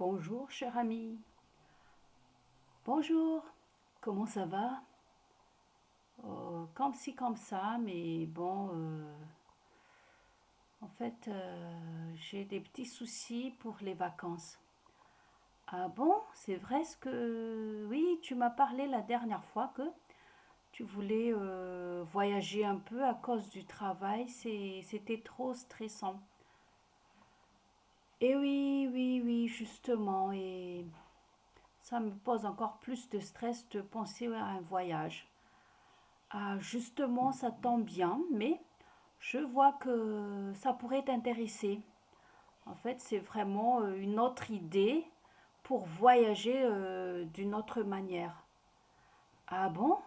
Bonjour, cher ami. Bonjour. Comment ça va? Comme ci, comme ça, mais bon, j'ai des petits soucis pour les vacances. Ah bon? C'est vrai ce que... Oui, tu m'as parlé la dernière fois que tu voulais voyager un peu à cause du travail. C'était trop stressant. Et oui, oui, oui, justement. Et ça me pose encore plus de stress de penser à un voyage. Ah, justement, ça tombe bien, mais je vois que ça pourrait t'intéresser. En fait, c'est vraiment une autre idée pour voyager d'une autre manière. Ah bon?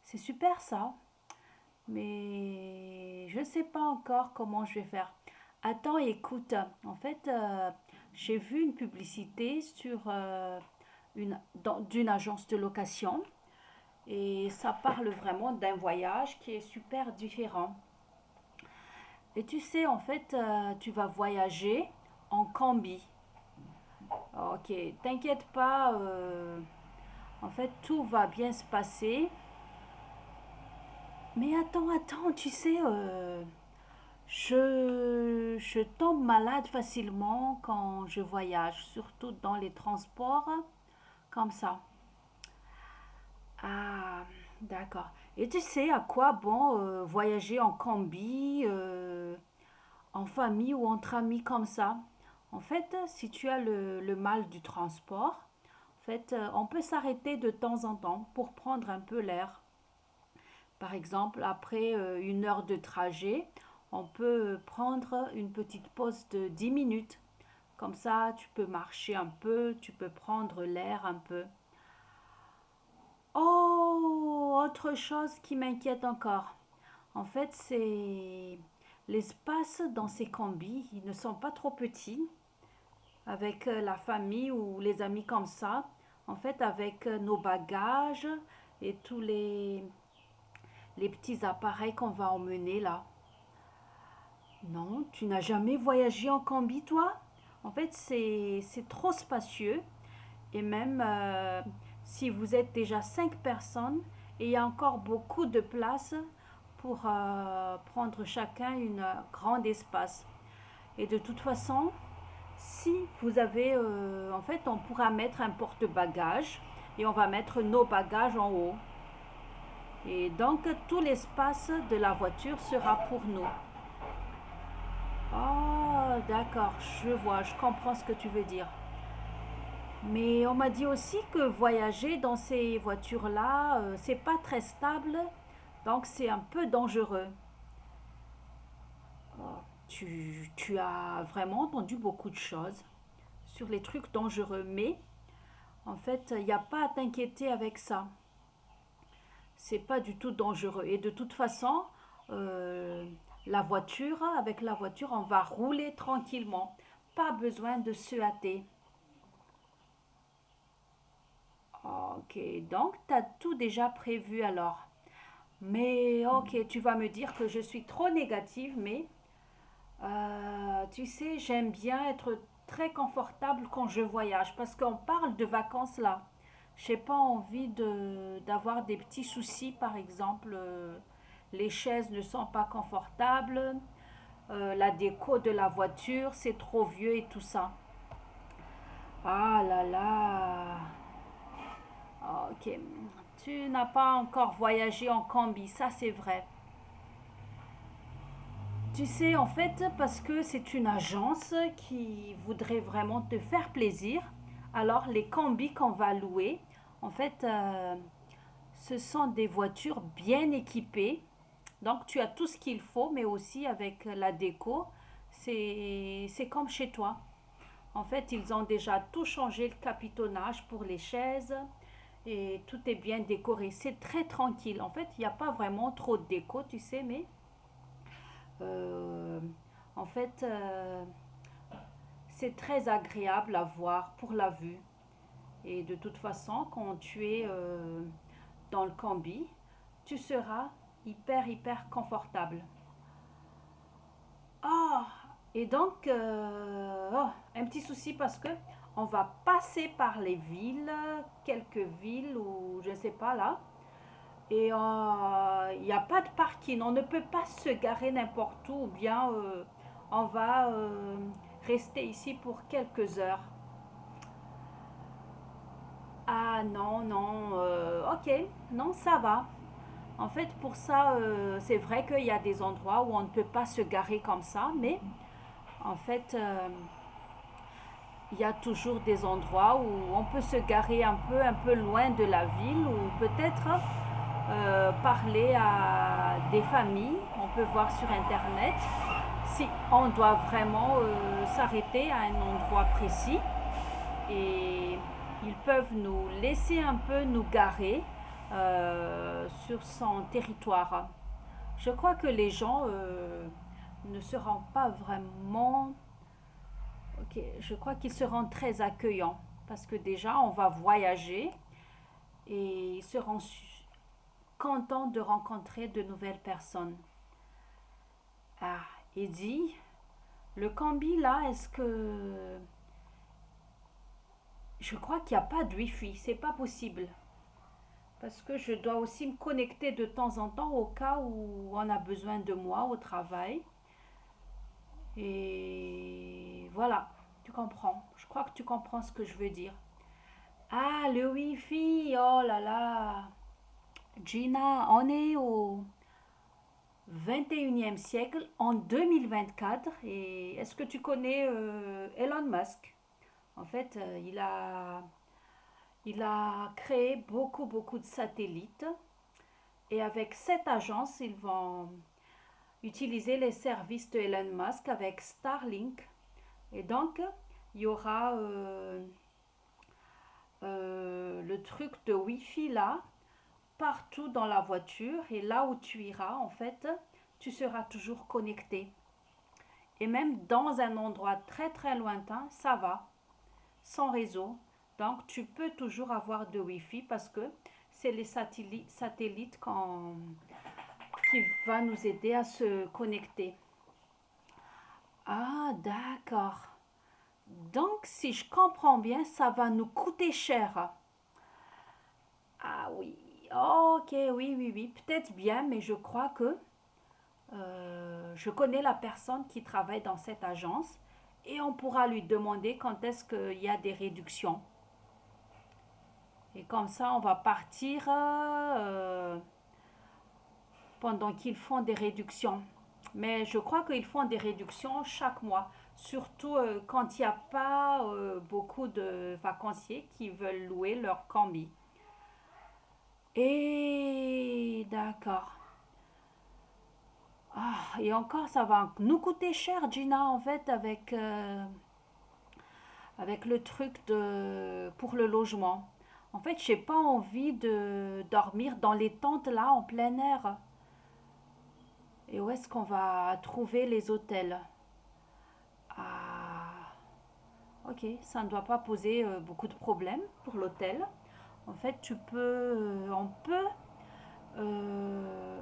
C'est super ça. Mais je ne sais pas encore comment je vais faire. Attends, écoute. J'ai vu une publicité sur d'une agence de location. Et ça parle vraiment d'un voyage qui est super différent. Et tu sais, tu vas voyager en combi. Ok, t'inquiète pas, tout va bien se passer. Mais attends, tu sais, je tombe malade facilement quand je voyage, surtout dans les transports comme ça. Ah, d'accord. Et tu sais à quoi bon voyager en combi, en famille ou entre amis comme ça? En fait, si tu as le mal du transport, on peut s'arrêter de temps en temps pour prendre un peu l'air. Par exemple, après une heure de trajet, on peut prendre une petite pause de 10 minutes. Comme ça, tu peux marcher un peu, tu peux prendre l'air un peu. Oh, autre chose qui m'inquiète encore. C'est l'espace dans ces combis. Ils ne sont pas trop petits. Avec la famille ou les amis comme ça. Avec nos bagages et les petits appareils qu'on va emmener là. Non, tu n'as jamais voyagé en combi, toi? C'est trop spacieux. Et même si vous êtes déjà 5 personnes, et il y a encore beaucoup de place pour prendre chacun une grande espace. Et de toute façon, si vous avez, on pourra mettre un porte-bagages et on va mettre nos bagages en haut. Et donc, tout l'espace de la voiture sera pour nous. Oh, d'accord, je vois, je comprends ce que tu veux dire. Mais on m'a dit aussi que voyager dans ces voitures-là, c'est pas très stable, donc c'est un peu dangereux. Oh, tu as vraiment entendu beaucoup de choses sur les trucs dangereux, mais il n'y a pas à t'inquiéter avec ça. C'est pas du tout dangereux. Et de toute façon, euh, avec la voiture, on va rouler tranquillement. Pas besoin de se hâter. Ok, donc tu as tout déjà prévu alors. Mais ok, tu vas me dire que je suis trop négative, mais tu sais, j'aime bien être très confortable quand je voyage parce qu'on parle de vacances là. J'ai pas envie d'avoir des petits soucis, par exemple, les chaises ne sont pas confortables, la déco de la voiture c'est trop vieux et tout ça. Ah là là, ok, tu n'as pas encore voyagé en combi, ça c'est vrai. Tu sais, parce que c'est une agence qui voudrait vraiment te faire plaisir, alors les combis qu'on va louer, en fait, euh, ce sont des voitures bien équipées. Donc, tu as tout ce qu'il faut, mais aussi avec la déco, c'est comme chez toi. Ils ont déjà tout changé, le capitonnage pour les chaises et tout est bien décoré. C'est très tranquille. Il n'y a pas vraiment trop de déco, tu sais, mais euh, en fait, euh, c'est très agréable à voir pour la vue. Et de toute façon, quand tu es dans le combi, tu seras hyper confortable. Ah, et donc, un petit souci parce que on va passer par les villes, quelques villes ou je ne sais pas là. Et il n'y a pas de parking, on ne peut pas se garer n'importe où ou bien on va rester ici pour quelques heures. Ah non, non, ok, non, ça va. En fait, pour ça, c'est vrai qu'il y a des endroits où on ne peut pas se garer comme ça, mais en fait, il y a toujours des endroits où on peut se garer un peu loin de la ville ou peut-être parler à des familles. On peut voir sur Internet si on doit vraiment s'arrêter à un endroit précis et ils peuvent nous laisser un peu nous garer sur son territoire. Je crois que les gens ne se rendent pas vraiment. Ok, je crois qu'ils seront très accueillants parce que déjà on va voyager et ils seront contents de rencontrer de nouvelles personnes. Ah, et dit, le Cambi là, est-ce que je crois qu'il n'y a pas de wifi, c'est pas possible. Parce que je dois aussi me connecter de temps en temps au cas où on a besoin de moi au travail. Et voilà, tu comprends. Je crois que tu comprends ce que je veux dire. Ah, le Wi-Fi, oh là là. Gina, on est au 21e siècle, en 2024. Et est-ce que tu connais Elon Musk? En fait, il a créé beaucoup de satellites. Et avec cette agence, ils vont utiliser les services de Elon Musk avec Starlink. Et donc, il y aura le truc de Wi-Fi là, partout dans la voiture. Et là où tu iras, en fait, tu seras toujours connecté. Et même dans un endroit très lointain, ça va, sans réseau. Donc, tu peux toujours avoir de Wi-Fi parce que c'est les satellites qui va nous aider à se connecter. Ah, d'accord. Donc, si je comprends bien, ça va nous coûter cher. Ah oui, ok, oui. Peut-être bien, mais je crois que je connais la personne qui travaille dans cette agence et on pourra lui demander quand est-ce qu'il y a des réductions. Et comme ça, on va partir pendant qu'ils font des réductions. Mais je crois qu'ils font des réductions chaque mois, surtout quand il n'y a pas beaucoup de vacanciers qui veulent louer leur combi. Et d'accord. Ah, et encore, ça va nous coûter cher, Gina, en fait, avec le truc pour le logement. En fait, j'ai pas envie de dormir dans les tentes là, en plein air. Et où est-ce qu'on va trouver les hôtels? Ah, ok, ça ne doit pas poser beaucoup de problèmes pour l'hôtel. En fait, on peut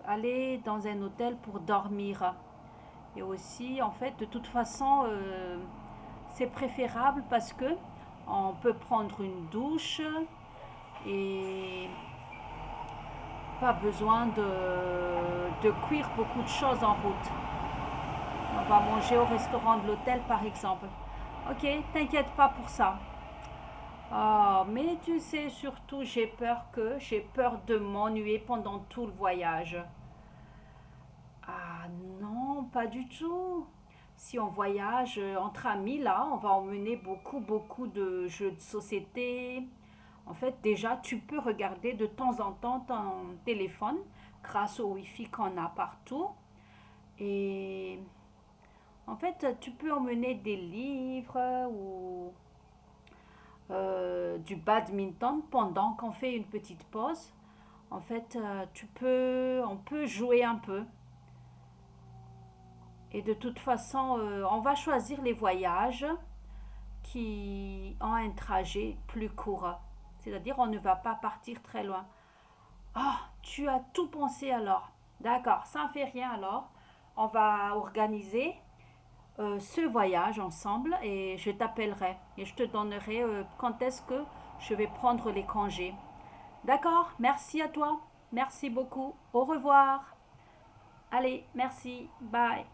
aller dans un hôtel pour dormir. Et aussi, en fait, de toute façon, c'est préférable parce que on peut prendre une douche et pas besoin de cuire beaucoup de choses en route. On va manger au restaurant de l'hôtel, par exemple. Ok, t'inquiète pas pour ça. Ah, mais tu sais, surtout, j'ai peur de m'ennuyer pendant tout le voyage. Ah non, pas du tout. Si on voyage entre amis, là, on va emmener beaucoup de jeux de société. En fait, déjà, tu peux regarder de temps en temps ton téléphone grâce au Wi-Fi qu'on a partout. Et en fait, tu peux emmener des livres ou du badminton pendant qu'on fait une petite pause. En fait, on peut jouer un peu. Et de toute façon, on va choisir les voyages qui ont un trajet plus court. C'est-à-dire, on ne va pas partir très loin. Ah, tu as tout pensé alors. D'accord, ça ne fait rien alors. On va organiser. ce voyage ensemble et je t'appellerai et je te donnerai quand est-ce que je vais prendre les congés. D'accord? Merci à toi. Merci beaucoup. Au revoir. Allez, merci. Bye.